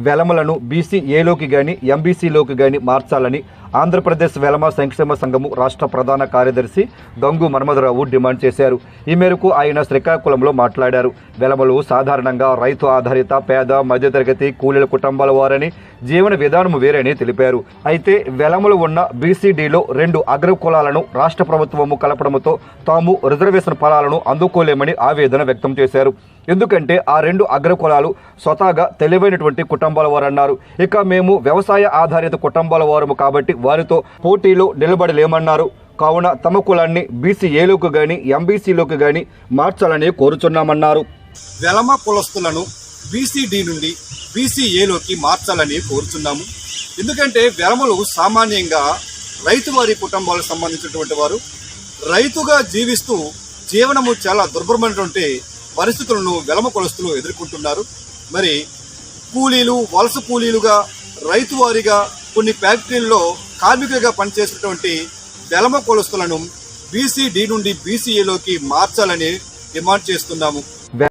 వెలమలను BC ఏలోకి గాని ఎంబీసీలోకి గాని మార్చాలని ఆంధ్రప్రదేశ్ వెలమ సంక్షేమ సంఘము రాష్ట్ర ప్రధాన కార్యదర్శి గంగు మన్మథరావు డిమాండ్ చేశారు. ఈ మేరకు ఆయన శ్రీకాకుళంలో మాట్లాడారు. వెలమలు సాధారణంగా రైతు ఆధారిత పేద మధ్యతరగతి కూలీల కుటుంబాల వారని, జీవన విధానం వేరని తెలిపారు. అయితే వెలమలు ఉన్న బీసీడీలో 2 అగ్ర కులాలను రాష్ట్ర ప్రభుత్వము కలపడంతో తాము రిజర్వేషన్ ఫలాలను అందుకోలేమని ఆవేదన వ్యక్తం చేశారు. ఎందుకంటే ఆ 2 అగ్ర కులాలు స్వతహాగా తెలివైనటువంటి కుటుంబాల వారన్నారు. ఇక మేము వ్యవసాయ ఆధారిత కుటుంబాల వారము కాబట్టి వారితో పోటీలో నిలబడలేమన్నారు. కావున తమ కులాన్ని బీసీ ఏలోకి గాని ఎంబీసీలోకి గాని మార్చాలని కోరుచున్నామన్నారు. వెలమ కులస్తులను బీసీడీ నుండి బీసీఏలోకి మార్చాలని కోరుచున్నాము. ఎందుకంటే వెలమలు సామాన్యంగా రైతువారి కుటుంబాలకు సంబంధించినటువంటి వారు. రైతుగా జీవిస్తూ జీవనము చాలా దుర్భరమైనటువంటి పరిస్థితులను వెలమ కులస్తులు ఎదుర్కొంటున్నారు. మరి కూలీలు, వలస కూలీలుగా, రైతువారిగా, కొన్ని ఫ్యాక్టరీల్లో కార్మికులుగా పనిచేసినటువంటి వెలమ కులస్తులను బీసీడీ నుండి బీసీఏలోకి మార్చాలని డిమాండ్ చేస్తున్నాము.